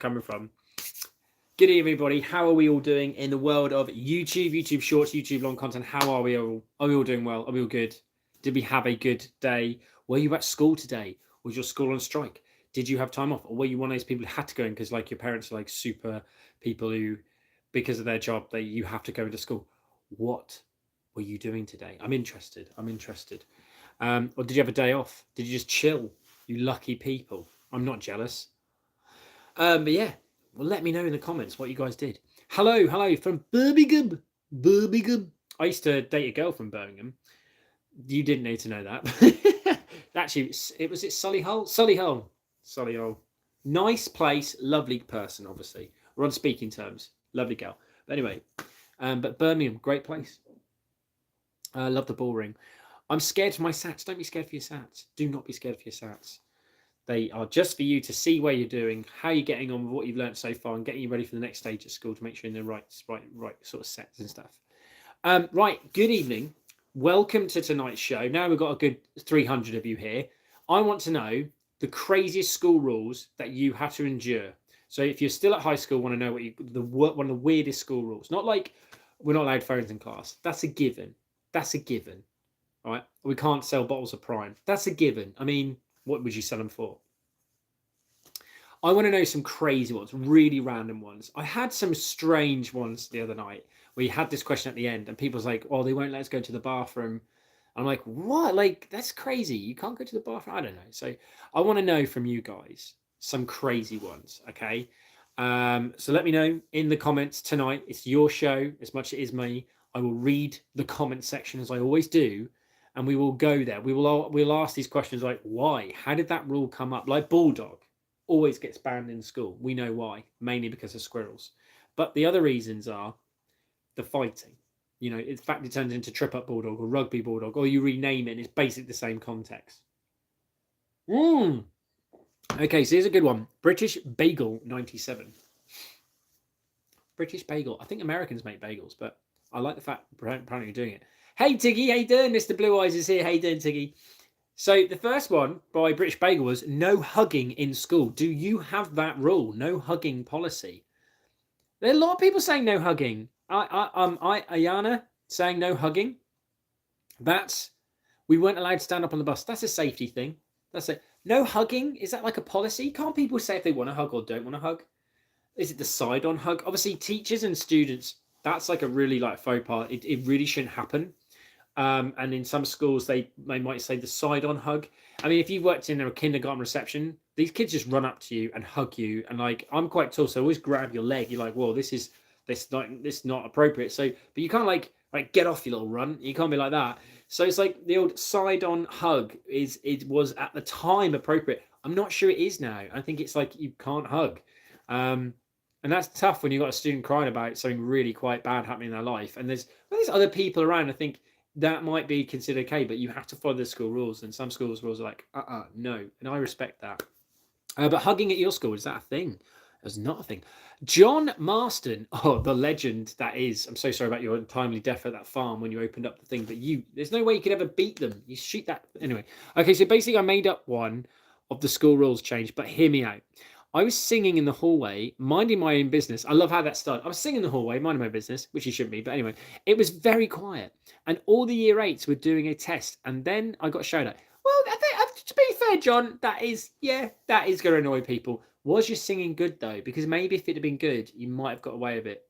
coming from. Good evening, everybody. How are we all doing in the world of YouTube, YouTube Shorts, YouTube long content? How are we all? Are we all doing well? Are we all good? Did we have a good day? Were you at school today? Was your school on strike? Did you have time off? Or were you one of those people who had to go in because like your parents are like super people who, because of their job, you have to go into school? What were you doing today? I'm interested. Or did you have a day off? Did you just chill? You lucky people. I'm not jealous. But yeah, well, let me know in the comments what you guys did. Hello from Birmingham. I used to date a girl from Birmingham. You didn't need to know that. Actually, it was Solihull. Nice place, lovely person, obviously. We're on speaking terms. Lovely girl. But anyway, but Birmingham, great place. I love the ball ring. I'm scared for my SATs. Don't be scared for your SATs. Do not be scared for your SATs. They are just for you to see where you're doing, how you're getting on with what you've learned so far, and getting you ready for the next stage at school to make sure you're in the right sort of sets and stuff. Right, good evening. Welcome to tonight's show. Now we've got a good 300 of you here. I want to know the craziest school rules that you had to endure. So if you're still at high school, want to know one of the weirdest school rules. Not like we're not allowed phones in class. That's a given. All right, we can't sell bottles of Prime. That's a given. I mean, what would you sell them for? I want to know some crazy ones, really random ones. I had some strange ones the other night where you had this question at the end and people's like, oh, they won't let us go to the bathroom. I'm like, what? Like, that's crazy. You can't go to the bathroom? I don't know. So I want to know from you guys some crazy ones, okay? So let me know in the comments tonight. It's your show as much as it is me. I will read the comment section as I always do. And we will go there. We'll ask these questions like, why? How did that rule come up? Like Bulldog always gets banned in school. We know why, mainly because of squirrels. But the other reasons are the fighting. You know, in fact, it turns into Trip Up Bulldog or Rugby Bulldog, or you rename it and it's basically the same context. Okay, so here's a good one. British Bagel 97. British Bagel. I think Americans make bagels, but I like the fact apparently you're doing it. Hey, Tiggy, how you doing? Mr. Blue Eyes is here. How you doing, Tiggy? So the first one by British Bagel was no hugging in school. Do you have that rule? No hugging policy. There are a lot of people saying no hugging. Ayana saying no hugging. We weren't allowed to stand up on the bus. That's a safety thing. That's it. No hugging. Is that like a policy? Can't people say if they want to hug or don't want to hug? Is it the side-on hug? Obviously, teachers and students, that's like a really like faux pas. It really shouldn't happen. And in some schools, they might say the side-on hug. I mean, if you worked in a kindergarten reception, these kids just run up to you and hug you. And like, I'm quite tall, so I always grab your leg. You're like, whoa, this is not appropriate. So, but you can't like get off, you little runt. You can't be like that. So it's like the old side-on hug it was at the time appropriate. I'm not sure it is now. I think it's like you can't hug. And that's tough when you've got a student crying about something really quite bad happening in their life. And there's other people around. I think that might be considered okay, but you have to follow the school rules. And some schools rules are like, no. And I respect that. But hugging at your school, is that a thing? It was not a thing. John Marston, the legend that is. I'm so sorry about your untimely death at that farm when you opened up the thing. But there's no way you could ever beat them. You shoot that. Anyway. Okay, so basically I made up one of the school rules change, but hear me out. I was singing in the hallway, minding my own business. I love how that started. I was singing in the hallway, minding my business, which you shouldn't be. But anyway, it was very quiet. And all the year 8s were doing a test. And then I got shouted at. Well, I think, to be fair, John, that is going to annoy people. Was your singing good, though? Because maybe if it had been good, you might have got away with it.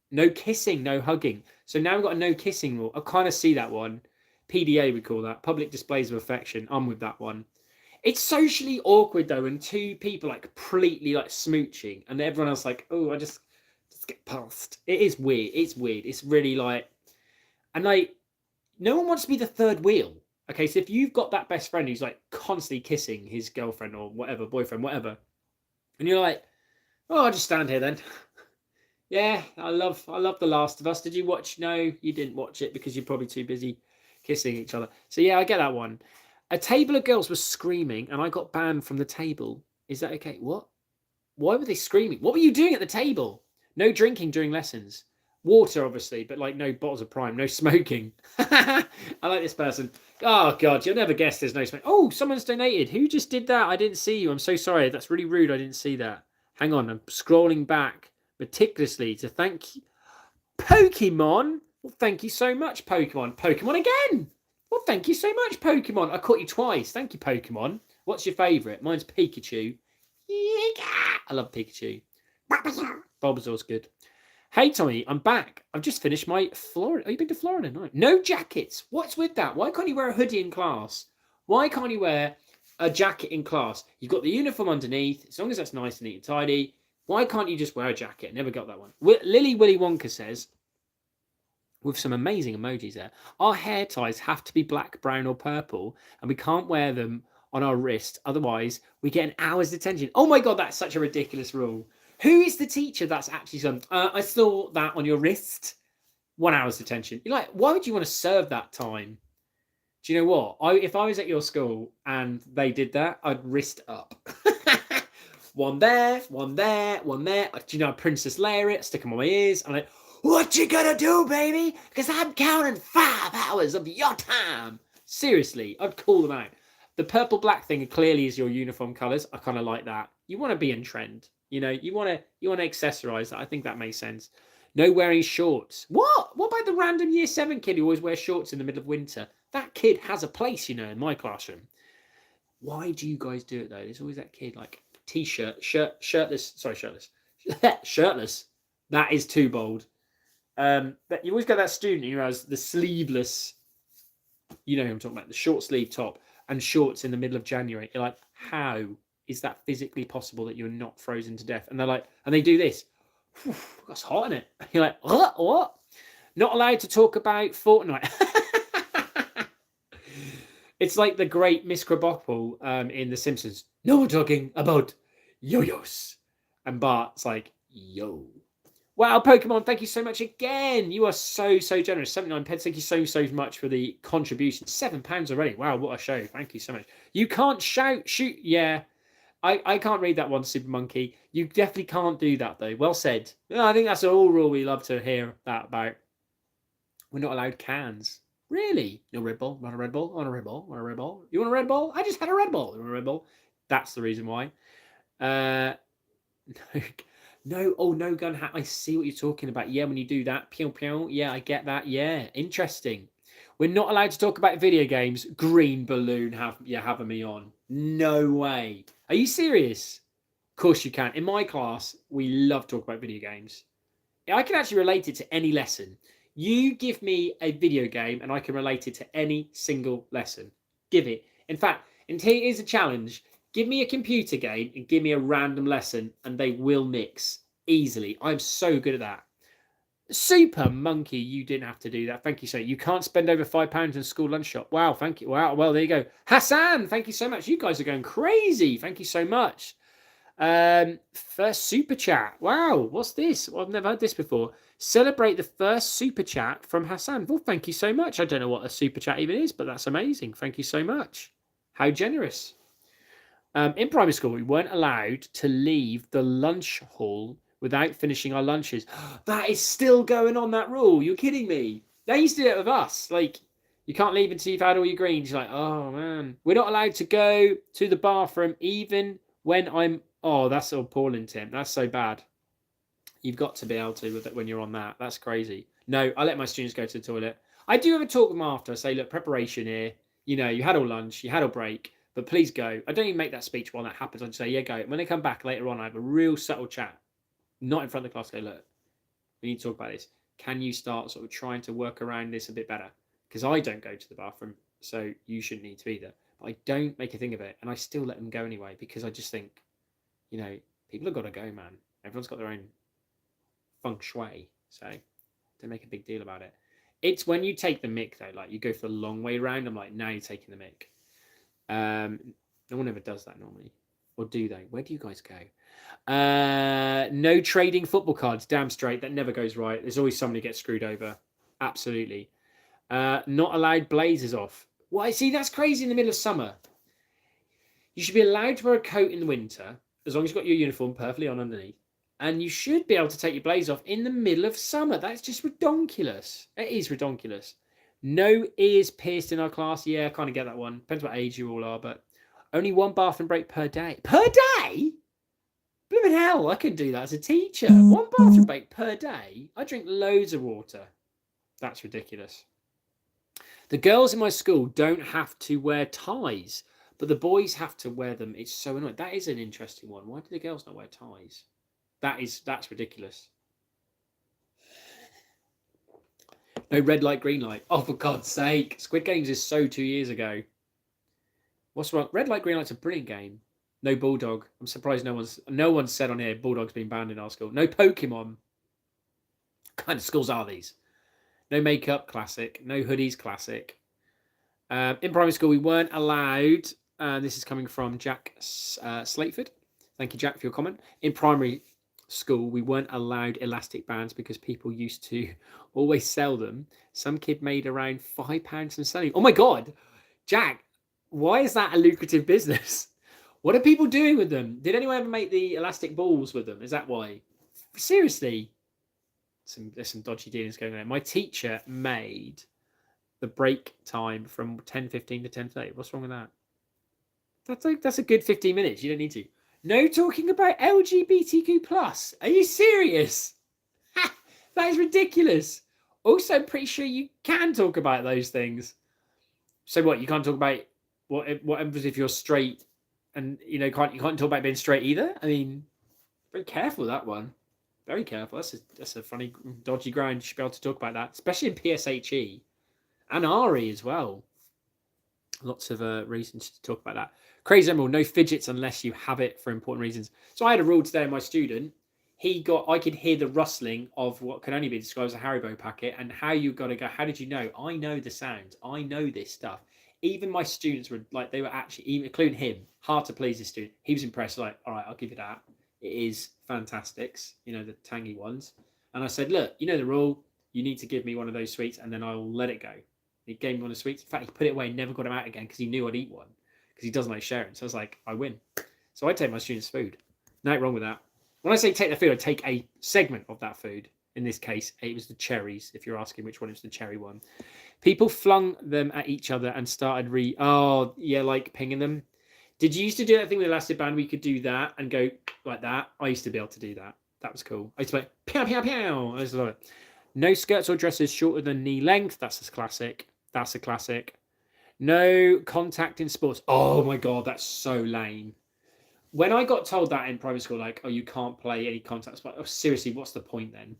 No kissing, no hugging. So now we've got a no kissing rule. I kind of see that one. PDA, we call that. Public displays of affection. I'm with that one. It's socially awkward though, when two people like completely like smooching, and everyone else like, oh, I just get past. It is weird. It's weird. It's really like, and like, no one wants to be the third wheel. Okay, so if you've got that best friend who's like constantly kissing his girlfriend or whatever, boyfriend, whatever, and you're like, oh, I'll just stand here then. Yeah, I love The Last of Us. Did you watch? No, you didn't watch it because you're probably too busy kissing each other. So yeah, I get that one. A table of girls was screaming and I got banned from the table. Is that okay? What? Why were they screaming? What were you doing at the table? No drinking during lessons. Water, obviously, but like no bottles of Prime, no smoking. I like this person. Oh, God, you'll never guess there's no smoke. Oh, someone's donated. Who just did that? I didn't see you. I'm so sorry. That's really rude. I didn't see that. Hang on, I'm scrolling back meticulously to thank you. Pokemon. Well, thank you so much, Pokemon. Pokemon again. Well, thank you so much, Pokemon. I caught you twice. Thank you, Pokemon. What's your favourite? Mine's Pikachu. I love Pikachu. Bulbasaur's good. Hey, Tommy, I'm back. I've just finished my Florida. Have you been to Florida? No. No jackets. What's with that? Why can't you wear a hoodie in class? Why can't you wear a jacket in class? You've got the uniform underneath. As long as that's nice and neat and tidy. Why can't you just wear a jacket? Never got that one. Lily Willy Wonka says, with some amazing emojis there, our hair ties have to be black, brown, or purple, and we can't wear them on our wrist. Otherwise, we get an hour's detention. Oh my God, that's such a ridiculous rule. Who is the teacher that's actually done? I saw that on your wrist. 1 hour's detention. You're like, why would you want to serve that time? Do you know what? If I was at your school and they did that, I'd wrist up. One there, one there, one there. Do you know, Princess Leia it, stick them on my ears. I'm like, what you gonna do, baby? Because I'm counting 5 hours of your time. Seriously, I'd call them out. The purple black thing clearly is your uniform colours. I kind of like that. You want to be in trend. You know, you want to accessorize that. I think that makes sense. No wearing shorts. What? What about the random year 7 kid who always wears shorts in the middle of winter? That kid has a place, you know, in my classroom. Why do you guys do it though? There's always that kid like t-shirt, shirtless. Sorry, shirtless. Shirtless. That is too bold. But you always get that student who has the sleeveless, you know who I'm talking about, the short sleeve top and shorts in the middle of January. You're like, how is that physically possible that you're not frozen to death? And they're like, and they do this. That's hot, isn't it? You're like, what? Not allowed to talk about Fortnite. It's like the great Miss Krabappel in The Simpsons. No, we're talking about yo-yos. And Bart's like, yo. Wow, Pokemon, thank you so much again. You are so generous. 79 pence. Thank you so much for the contribution. £7 already. Wow, what a show. Thank you so much. You can't shoot. Yeah, I can't read that one, Super Monkey. You definitely can't do that, though. Well said. I think that's an all rule we love to hear that about. We're not allowed cans. Really? No Red Bull? Want a Red Bull? Want a Red Bull? Want a Red Bull? You want a Red Bull? I just had a Red Bull. You want a Red Bull? That's the reason why. No, oh, no gun hat. I see what you're talking about. Yeah, when you do that. Pew, pew. Yeah, I get that. Yeah, interesting. We're not allowed to talk about video games. Green balloon having me on. No way. Are you serious? Of course you can. In my class, we love to talk about video games. I can actually relate it to any lesson. You give me a video game and I can relate it to any single lesson. Give it. In fact, and here's a challenge. Give me a computer game and give me a random lesson and they will mix easily. I'm so good at that. Super Monkey, you didn't have to do that. Thank you so much. You can't spend over £5 in school lunch shop. Wow, thank you. Wow, well, there you go. Hassan, thank you so much. You guys are going crazy. Thank you so much. First super chat. Wow, what's this? Well, I've never heard this before. Celebrate the first super chat from Hassan. Well, thank you so much. I don't know what a super chat even is, but that's amazing. Thank you so much. How generous. In primary school, we weren't allowed to leave the lunch hall without finishing our lunches. That is still going on, that rule. You're kidding me. They used to do it with us. Like, you can't leave until you've had all your greens. You're like, oh, man. We're not allowed to go to the bathroom even when I'm... Oh, that's appalling, Tim. That's so bad. You've got to be able to with it when you're on that. That's crazy. No, I let my students go to the toilet. I do have a talk with them after. I say, look, preparation here. You know, you had all lunch, you had all break, but please go. I don't even make that speech while that happens. I just say, yeah, go. When they come back later on, I have a real subtle chat. Not in front of the class. Go, look, we need to talk about this. Can you start sort of trying to work around this a bit better? Because I don't go to the bathroom, so you shouldn't need to either. But I don't make a thing of it, and I still let them go anyway, because I just think, you know, people have got to go, man. Everyone's got their own feng shui, so don't make a big deal about it. It's when you take the mick, though, like you go for the long way round, I'm like, now you're taking the mick. No one ever does that normally. Or do they? Where do you guys go? No trading football cards. Damn straight. That never goes right. There's always somebody gets screwed over. Absolutely. Not allowed blazers off. Why? See, that's crazy in the middle of summer. You should be allowed to wear a coat in the winter, as long as you've got your uniform perfectly on underneath. And you should be able to take your blazer off in the middle of summer. That's just redonkulous. It is redonkulous. No ears pierced in our class. Yeah, I kind of get that one. Depends what age you all are, but only one bathroom break per day. Per day? Blooming hell, I could do that as a teacher. 1 bathroom break per day. I drink loads of water. That's ridiculous. The girls in my school don't have to wear ties, but the boys have to wear them. It's so annoying. That is an interesting one. Why do the girls not wear ties? That's ridiculous. No red light, green light. Oh, for God's sake. Squid Games is so 2 years ago. What's wrong? Red light, green light's a brilliant game. No Bulldog. I'm surprised no one's said on here Bulldog's been banned in our school. No Pokemon. What kind of schools are these? No makeup, classic. No hoodies, classic. In primary school, we weren't allowed. This is coming from Jack Slateford. Thank you, Jack, for your comment. In primary school, we weren't allowed elastic bands because people used to always sell them. Some kid made around £5 from selling. Oh my God, Jack, why is that a lucrative business? What are people doing with them? Did anyone ever make the elastic balls with them? Is that why? Seriously, there's some dodgy dealings going on. My teacher made the break time from 10:15 to 10:30. What's wrong with that? That's a good 15 minutes. You don't need to. No talking about LGBTQ plus. Are you serious? That is ridiculous. Also, I'm pretty sure you can talk about those things. So what? You can't talk about what happens if you're straight, and you can't talk about being straight either. I mean, very careful with that one. Very careful. That's a funny, dodgy ground. You should be able to talk about that, especially in PSHE and RE as well. Lots of reasons to talk about that. Crazy Emerald, no fidgets unless you have it for important reasons. So I had a rule today. My student, I could hear the rustling of what can only be described as a Haribo packet, and how you got to go. How did you know? I know the sounds. I know this stuff. Even my students were like, they were actually, even including him, hard to please this student. He was impressed. Like, all right, I'll give you that. It is Fantastics, the tangy ones. And I said, look, you know the rule. You need to give me one of those sweets, and then I'll let it go. He gave me one of the sweets. In fact, he put it away, never got him out again because he knew I'd eat one, because he doesn't like sharing. So I was like, I win. So I take my students' food. Nothing wrong with that. When I say take the food, I take a segment of that food. In this case, it was the cherries, if you're asking which one is the cherry one. People flung them at each other and started like pinging them. Did you used to do that thing with elastic band where you could do that and go like that? I used to be able to do that. That was cool. I used to be like, pow, pow, pow. I just love it. No skirts or dresses shorter than knee length. That's a classic. That's a classic. No contact in sports. Oh my God, that's so lame. When I got told that in private school, like, oh, you can't play any contact sport. Oh, seriously, what's the point then?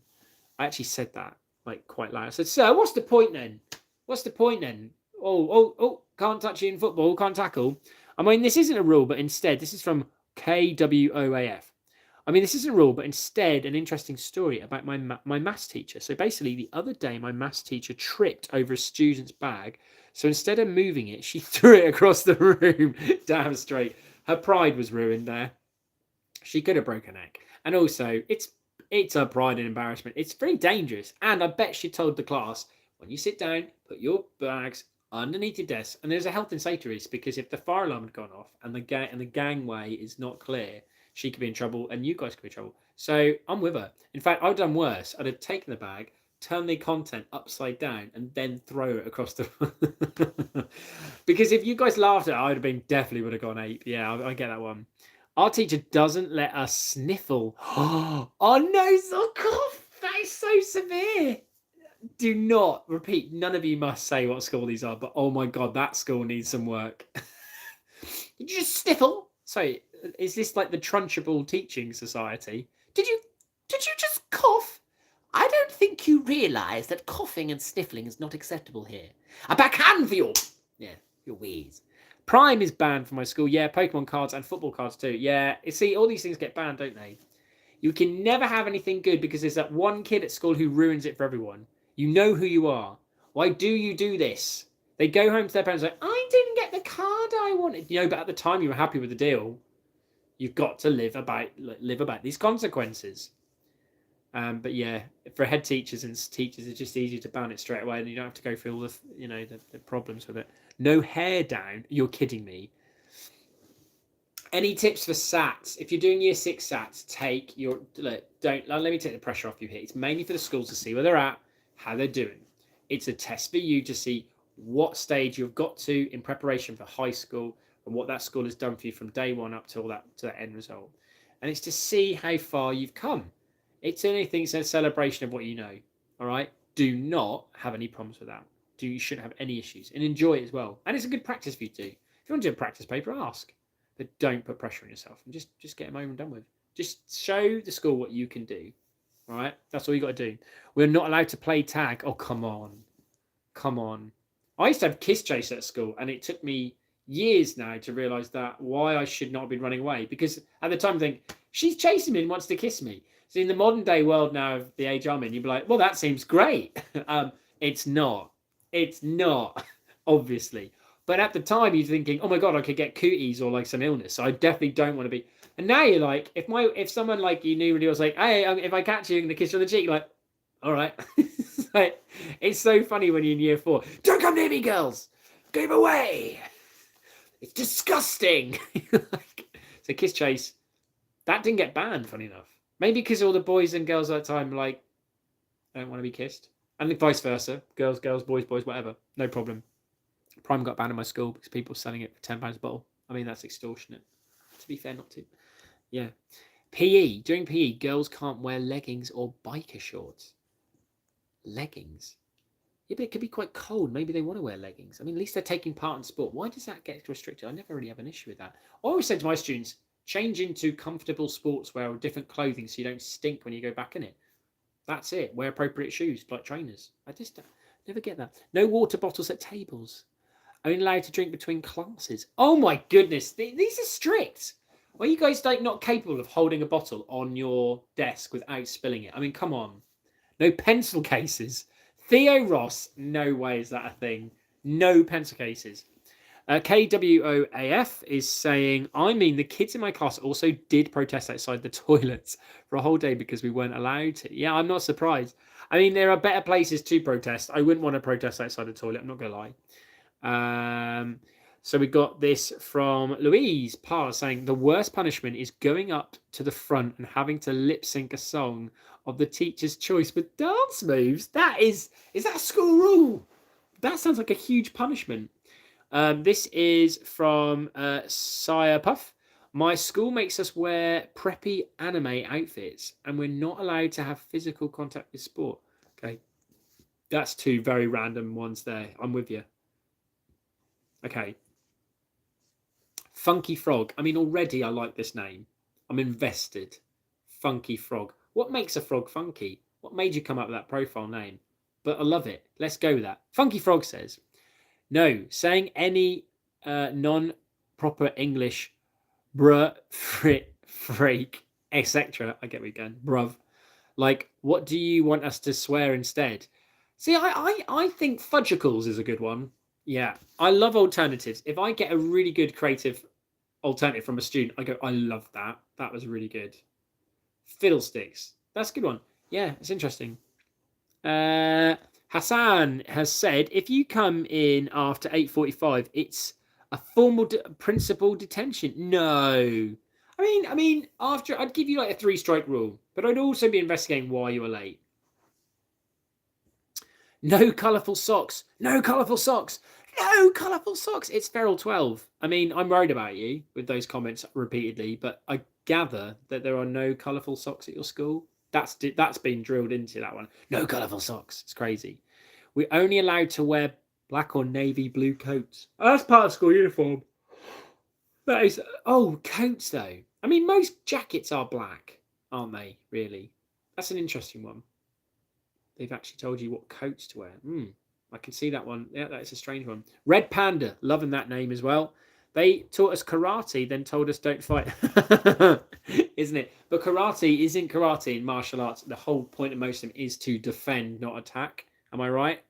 I actually said that like quite loud. I said, sir, what's the point then? What's the point then? Oh, can't touch you in football, can't tackle. I mean, this isn't a rule, but instead, this is from KWOAF. I mean, this isn't a rule, but instead an interesting story about my maths teacher. So basically, the other day, my maths teacher tripped over a student's bag. So instead of moving it, she threw it across the room, damn straight. Her pride was ruined there. She could have broken her neck. And also, it's her pride and embarrassment. It's very dangerous. And I bet she told the class, when you sit down, put your bags underneath your desk. And there's a health and safety risk, because if the fire alarm had gone off and the gangway is not clear, she could be in trouble and you guys could be in trouble. So I'm with her. In fact, I'd have done worse. I'd have taken the bag, turned the content upside down, and then throw it across the... Because if you guys laughed at it, I definitely would have gone ape. Yeah, I get that one. Our teacher doesn't let us sniffle. Oh no, so cough. That is so severe. Do not repeat. None of you must say what school these are, but oh my God, that school needs some work. Did you just sniffle? Sorry, is this like the Trunchable Teaching Society? Did you just cough? I don't think you realise that coughing and sniffling is not acceptable here. A backhand for your wheeze. Prime is banned from my school. Yeah, Pokemon cards and football cards too. Yeah, see, all these things get banned, don't they? You can never have anything good because there's that one kid at school who ruins it for everyone. You know who you are. Why do you do this? They go home to their parents like, I didn't get the card I wanted. But at the time you were happy with the deal. You've got to live about these consequences. But yeah, for head teachers and teachers, it's just easier to ban it straight away, and you don't have to go through all the problems with it. No hair down. You're kidding me. Any tips for SATs? If you're doing year 6 SATs, let me take the pressure off you here. It's mainly for the schools to see where they're at, how they're doing. It's a test for you to see what stage you've got to in preparation for high school and what that school has done for you from day one up to that end result. and it's to see how far you've come. It's anything, it's a celebration of what you know. All right. Do not have any problems with that. You shouldn't have any issues, and enjoy it as well. And it's a good practice for you to do. If you want to do a practice paper, ask, but don't put pressure on yourself, and just get them over and done with. Just show the school what you can do. All right. That's all you got to do. We're not allowed to play tag. Oh, come on. Come on. I used to have kiss chase at school, and it took me years now to realise that why I should not have been running away. Because at the time I think, she's chasing me and wants to kiss me. So in the modern day world now of the age I'm in, you'd be like, well, that seems great. It's not. It's not, obviously. But at the time you're thinking, oh my God, I could get cooties or like some illness. So I definitely don't want to be. And now you're like, if someone like you knew really was like, hey, if I catch you, I'm going to kiss you on the cheek, you're like, all right. Like, it's so funny when you're in year 4. Don't come near me, girls. Go away. It's disgusting. So kiss chase, that didn't get banned, funny enough. Maybe because all the boys and girls at the time like don't want to be kissed. And vice versa. Girls, boys, whatever. No problem. Prime got banned in my school because people were selling it for £10 a bottle. I mean, that's extortionate. To be fair, not to. Yeah. PE. During PE, girls can't wear leggings or biker shorts. Leggings? Yeah, but it could be quite cold. Maybe they want to wear leggings. I mean, at least they're taking part in sport. Why does that get restricted? I never really have an issue with that. I always say to my students, change into comfortable sportswear or different clothing so you don't stink when you go back in it. That's it. Wear appropriate shoes like trainers. I just never get that. No water bottles at tables. Only allowed to drink between classes. Oh my goodness. These are strict. Are you guys like not capable of holding a bottle on your desk without spilling it? I mean, come on. No pencil cases. Theo Ross, no way is that a thing. No pencil cases. KWOAF is saying, I mean, the kids in my class also did protest outside the toilets for a whole day because we weren't allowed to. Yeah, I'm not surprised. I mean, there are better places to protest. I wouldn't want to protest outside the toilet. I'm not going to lie. So we got this from Louise Parr saying, the worst punishment is going up to the front and having to lip sync a song of the teacher's choice with dance moves. Is that a school rule? That sounds like a huge punishment. This is from Sire Puff. My school makes us wear preppy anime outfits, and we're not allowed to have physical contact with sport. Okay, that's 2 very random ones there. I'm with you. Okay. Funky Frog. I mean, already I like this name. I'm invested. Funky Frog. What makes a frog funky? What made you come up with that profile name? But I love it. Let's go with that. Funky Frog says, no, saying any non-proper English, bruh, frit, freak, etc. I get where you're going, bruv. Like, what do you want us to swear instead? See, I think fudgicles is a good one. Yeah, I love alternatives. If I get a really good creative alternative from a student, I go, I love that. That was really good. Fiddlesticks. That's a good one. Yeah, it's interesting. Hassan has said, if you come in after 8:45, it's a formal principal detention. No. I mean, after, I'd give you like a 3-strike rule, but I'd also be investigating why you were late. No colourful socks. No colourful socks. No colourful socks. It's Feral 12. I mean, I'm worried about you with those comments repeatedly, but I gather that there are no colourful socks at your school. That's been drilled into that one. No colourful socks. It's crazy. We're only allowed to wear black or navy blue coats. Oh, that's part of school uniform. That is. Oh, coats though. I mean, most jackets are black, aren't they? Really? That's an interesting one. They've actually told you what coats to wear. I can see that one. Yeah, that's a strange one. Red Panda. Loving that name as well. They taught us karate, then told us don't fight. Isn't it? But karate isn't karate in martial arts. The whole point of most of them is to defend, not attack. Am I right?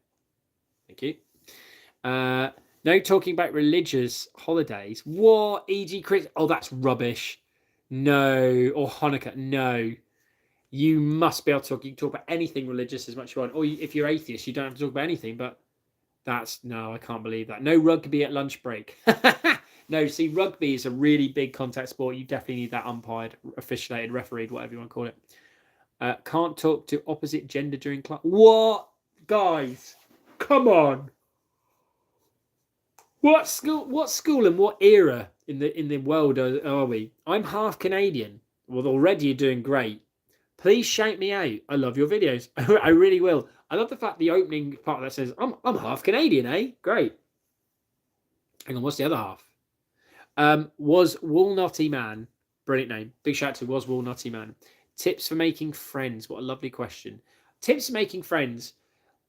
Thank you. No talking about religious holidays. What? E.g. Chris? Oh, that's rubbish. No. Or Hanukkah. No. You must be able to talk. You can talk about anything religious as much as you want. Or if you're atheist, you don't have to talk about anything. But no, I can't believe that. No rugby at lunch break. No, see, rugby is a really big contact sport. You definitely need that umpired, officiated, refereed, whatever you want to call it. Can't talk to opposite gender during class. What? Guys, come on. What school and what era in the world are we? I'm half Canadian. Well, already you're doing great. Please shout me out. I love your videos. I really will. I love the fact the opening part that says, I'm half Canadian, eh? Great. Hang on, what's the other half? Was Walnutty Man. Brilliant name. Big shout out to Was Walnutty Man. Tips for making friends. What a lovely question. Tips for making friends.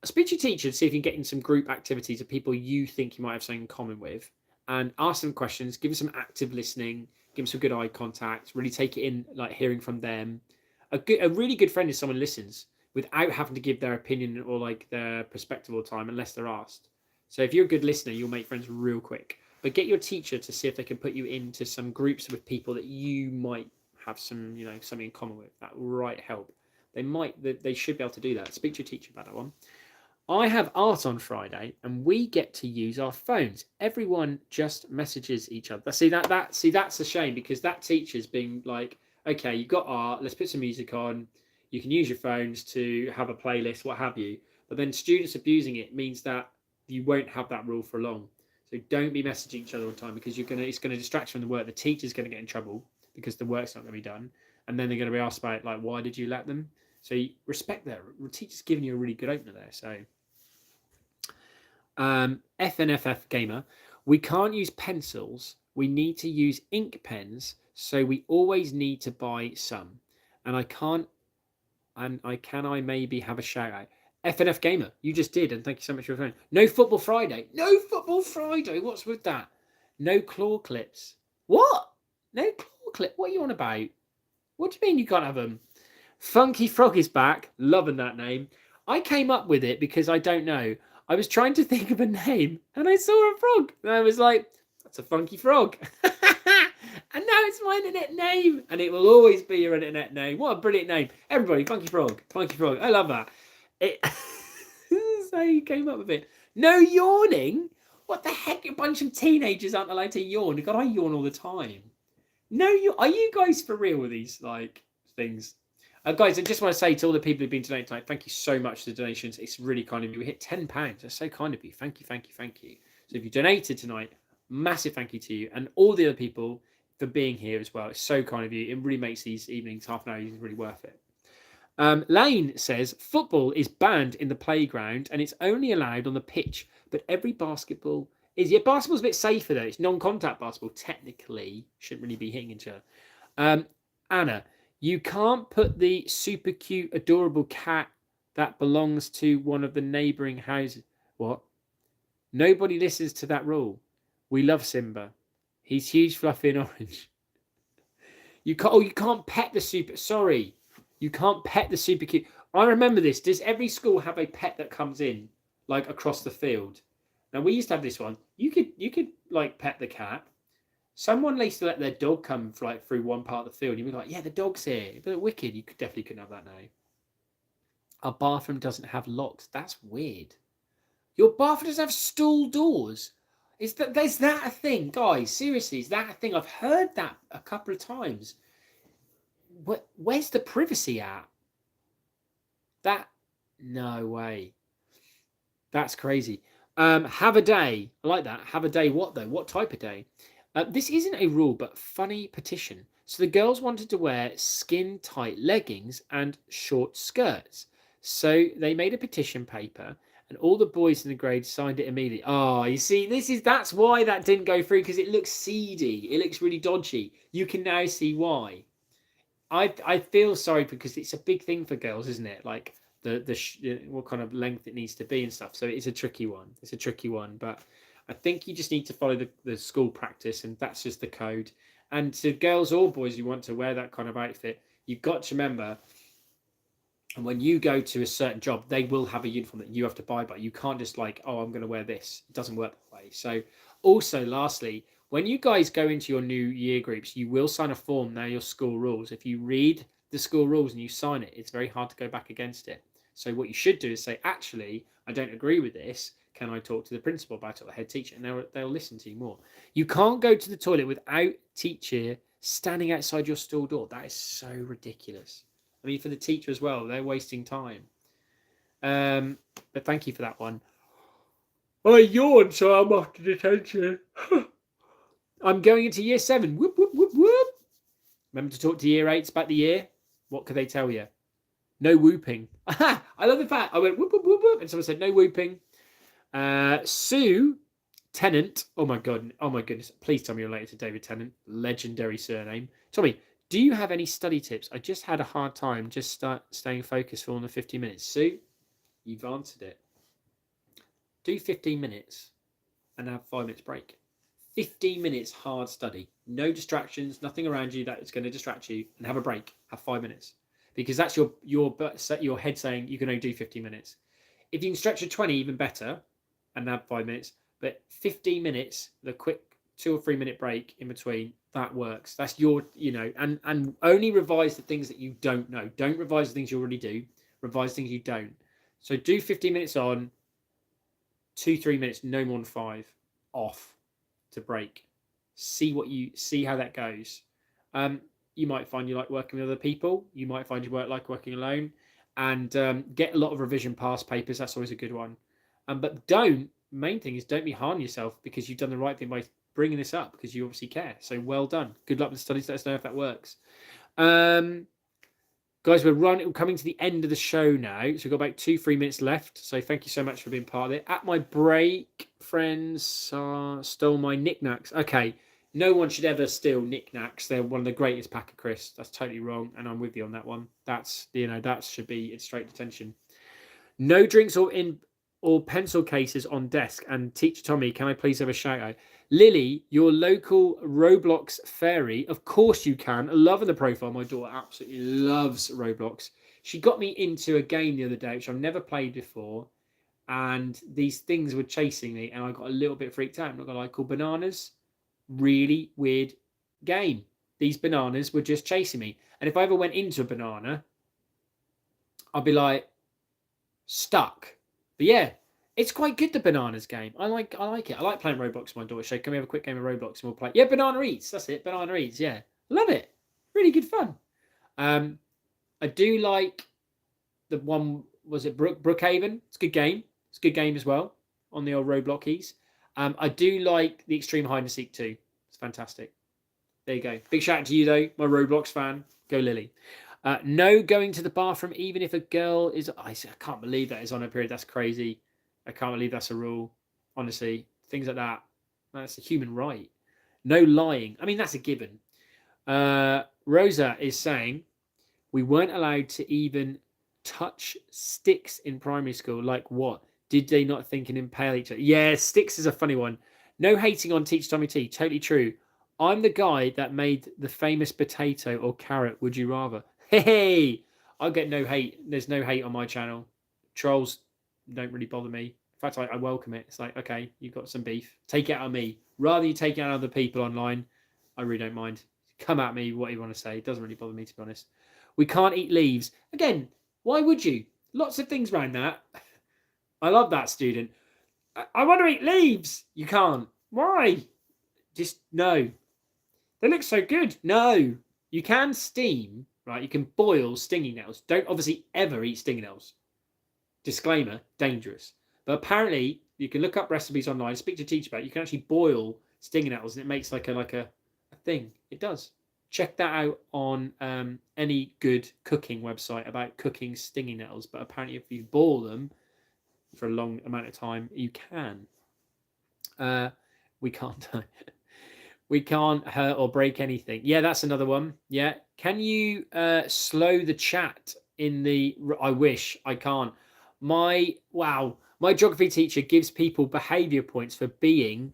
Speak to your teacher to see if you can get in some group activities of people you think you might have something in common with, and ask them questions. Give them some active listening. Give them some good eye contact. Really take it in, like hearing from them. A really good friend is someone who listens without having to give their opinion or like their perspective all the time unless they're asked. So if you're a good listener, you'll make friends real quick. But get your teacher to see if they can put you into some groups with people that you might have some, something in common with. That might help. They should be able to do that. Speak to your teacher about that one. I have art on Friday, and we get to use our phones. Everyone just messages each other. See that's a shame, because that teacher's being like, okay, you've got art, let's put some music on. You can use your phones to have a playlist, what have you. But then students abusing it means that you won't have that rule for long. So don't be messaging each other all the time, because it's going to distract you from the work. The teacher's going to get in trouble because the work's not going to be done, and then they're going to be asked about like, why did you let them? So respect that. The teacher's giving you a really good opener there. So FNFF Gamer, we can't use pencils. We need to use ink pens. So we always need to buy some. And I maybe have a shout out. FNF Gamer, you just did, and thank you so much for your phone. No Football Friday. No Football Friday. What's with that? No claw clips. What? No claw clip? What are you on about? What do you mean you can't have them? Funky Frog is back. Loving that name. I came up with it because I don't know. I was trying to think of a name, and I saw a frog, and I was like, that's a funky frog. And now it's my internet name, and it will always be your internet name. What a brilliant name. Everybody, Funky Frog. Funky Frog. I love that. So you came up with it. No yawning? What the heck? A bunch of teenagers aren't allowed to yawn. God, I yawn all the time. No, are you guys for real with these things? Guys, I just want to say to all the people who've been donating tonight, thank you so much for the donations. It's really kind of you. We hit £10. That's so kind of you. Thank you, thank you, thank you. So if you donated tonight, massive thank you to you, and all the other people for being here as well. It's so kind of you. It really makes these evenings, half an hour, really worth it. Lane says, football is banned in the playground and it's only allowed on the pitch, but every basketball is... Yeah, basketball's a bit safer though. It's non-contact basketball. Technically, shouldn't really be hitting each other. Anna, you can't put the super cute, adorable cat that belongs to one of the neighbouring houses. What? Nobody listens to that rule. We love Simba. He's huge, fluffy, and orange. You can't pet the super... Sorry. You can't pet the super cute... I remember this. Does every school have a pet that comes in, like, across the field? Now, we used to have this one. You could like, pet the cat. Someone used to let their dog come through one part of the field. You'd be like, yeah, the dog's here. But wicked. You definitely couldn't have that now. Our bathroom doesn't have locks. That's weird. Your bathroom doesn't have stall doors. Is that a thing, guys? Seriously, is that a thing? I've heard that a couple of times. Where's the privacy at? No way. That's crazy. Have a day. I like that. Have a day. What though? What type of day? This isn't a rule, but funny petition. So the girls wanted to wear skin tight leggings and short skirts. So they made a petition paper, and all the boys in the grade signed it immediately. Oh, you see, that's why that didn't go through, because it looks seedy. It looks really dodgy. You can now see why. I feel sorry, because it's a big thing for girls, isn't it? Like what kind of length it needs to be and stuff. So it's a tricky one. But I think you just need to follow the school practice, and that's just the code. And to girls or boys who want to wear that kind of outfit, you've got to remember, and when you go to a certain job, they will have a uniform that you have to buy by. You can't just I'm going to wear this. It doesn't work that way. So also, lastly, when you guys go into your new year groups, you will sign a form. Now your school rules. If you read the school rules and you sign it, it's very hard to go back against it. So what you should do is say, actually, I don't agree with this. Can I talk to the principal about it, or the head teacher? And they'll listen to you more. You can't go to the toilet without teacher standing outside your stall door. That is so ridiculous. I mean, for the teacher as well, they're wasting time. But thank you for that one. I yawned, so I'm off to detention. I'm going into year 7. Whoop, whoop, whoop, whoop. Remember to talk to year 8s about the year. What could they tell you? No whooping. I love the fact I went whoop, whoop, whoop, whoop, and someone said no whooping. Sue Tennant. Oh my goodness. Please tell me you're related to David Tennant. Legendary surname. Tommy, do you have any study tips? I just had a hard time staying focused for more than 15 minutes. Sue, you've answered it. Do 15 minutes and have 5 minutes break. 15 minutes hard study. No distractions, nothing around you that is going to distract you, and have a break. Have 5 minutes. Because that's your head saying you can only do 15 minutes. If you can stretch to 20, even better, and have 5 minutes. But 15 minutes, the quick 2 or 3 minute break in between, that works. That's your, and only revise the things that you don't know. Don't revise the things you already do. Revise things you don't. So do 15 minutes on, 2-3 minutes, no more than 5 off to break. See how that goes. You might find you like working with other people. You might find you like working alone, and get a lot of revision past papers. That's always a good one. But main thing is don't be hard on yourself, because you've done the right thing by bringing this up, because you obviously care. So well done. Good luck with the studies. Let us know if that works. Guys, we're coming to the end of the show now. So we've got about 2-3 minutes left. So thank you so much for being part of it. At my break, friends stole my knickknacks. Okay, no one should ever steal knickknacks. They're one of the greatest pack of crisps. That's totally wrong, and I'm with you on that one. That should be in straight detention. No drinks or pencil cases on desk. And Teacher Tommy, can I please have a shout out? Lily, your local Roblox fairy. Of course you can. Loving the profile. My daughter absolutely loves Roblox. She got me into a game the other day, which I've never played before. And these things were chasing me, and I got a little bit freaked out. I'm not going to lie, called Bananas. Really weird game. These bananas were just chasing me. And if I ever went into a banana, I'd be like, stuck. But yeah, it's quite good, the bananas game. I like it. I like playing Roblox with my daughter. So can we have a quick game of Roblox and we'll play? Yeah, Banana Eats. That's it. Banana Eats. Yeah, love it. Really good fun. I do like the one. Was it Brookhaven? It's a good game. It's a good game as well on the old Robloxies. I do like the Extreme Hide and Seek too. It's fantastic. There you go. Big shout out to you though, my Roblox fan. Go Lily. No going to the bathroom even if a girl is... I can't believe that is on a period. That's crazy. I can't believe that's a rule. Honestly, things like that. That's a human right. No lying. I mean, that's a given. Rosa is saying we weren't allowed to even touch sticks in primary school. Like what? Did they not think and impale each other? Yeah, sticks is a funny one. No hating on Teacher Tommy T. Totally true. I'm the guy that made the famous potato or carrot. Would you rather? Hey, I'll get no hate. There's no hate on my channel. Trolls don't really bother me. In fact, I welcome it. It's like, okay, you've got some beef. Take it out of me. Rather you take it out of other people online, I really don't mind. Come at me, what you want to say. It doesn't really bother me, to be honest. We can't eat leaves. Again, why would you? Lots of things around that. I love that, student. I want to eat leaves. You can't. Why? Just no. They look so good. No. You can steam, right? You can boil stinging nettles. Don't obviously ever eat stinging nettles. Disclaimer, dangerous. But apparently, you can look up recipes online, speak to a teacher about it. You can actually boil stinging nettles, and it makes like a thing. It does. Check that out on any good cooking website about cooking stinging nettles. But apparently, if you boil them for a long amount of time, you can. We can't. We can't hurt or break anything. Yeah, that's another one. Yeah. Can you slow the chat in the... I wish. I can't. My geography teacher gives people behaviour points for being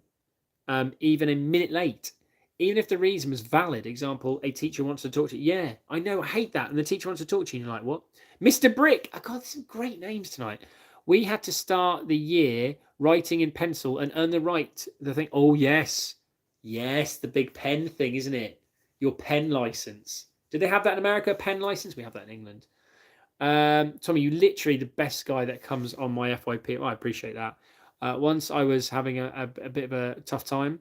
even a minute late. Even if the reason was valid. Example, a teacher wants to talk to you. Yeah, I know. I hate that. And the teacher wants to talk to you. And you're like, what? Mr. Brick. Oh, God, there's some great names tonight. We had to start the year writing in pencil and earn the thing. Oh, yes. Yes, the big pen thing, isn't it? Your pen license. Did they have that in America? Pen license? We have that in England. Tommy, you literally the best guy that comes on my FYP. Oh, I appreciate that. Once I was having a bit of a tough time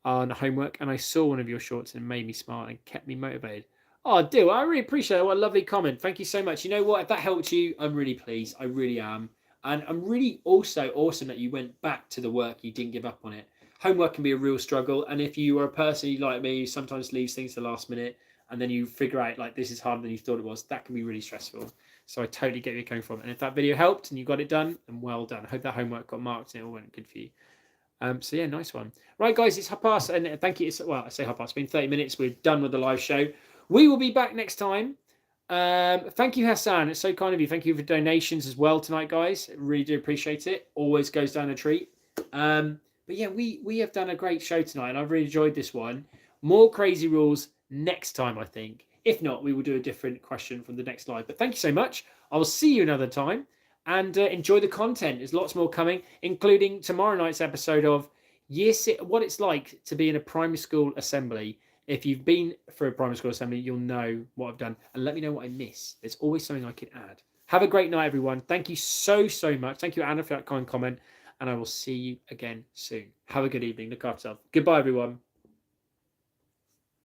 on homework, and I saw one of your shorts and it made me smile and kept me motivated. Oh, dude, I really appreciate it. What a lovely comment. Thank you so much. You know what? If that helped you, I'm really pleased. I really am. And I'm really also awesome that you went back to the work. You didn't give up on it. Homework can be a real struggle. And if you are a person like me who sometimes leaves things to the last minute and then you figure out like this is harder than you thought it was, that can be really stressful. So I totally get where you're coming from. And if that video helped and you got it done, then well done. I hope that homework got marked and it all went good for you. So yeah, nice one. Right, guys, it's 1:30, and thank you. Well, I say 1:30. It's been 30 minutes. We're done with the live show. We will be back next time. Thank you, Hassan. It's so kind of you. Thank you for donations as well tonight, guys. Really do appreciate it. Always goes down a treat. But yeah, we have done a great show tonight, and I've really enjoyed this one. More crazy rules next time, I think. If not, we will do a different question from the next live. But thank you so much. I will see you another time. And enjoy the content. There's lots more coming, including tomorrow night's episode of Year 6, what it's like to be in a primary school assembly. If you've been for a primary school assembly, you'll know what I've done. And let me know what I miss. There's always something I could add. Have a great night, everyone. Thank you so much. Thank you, Anna, for that kind comment. And I will see you again soon. Have a good evening. Look after yourself. Goodbye, everyone.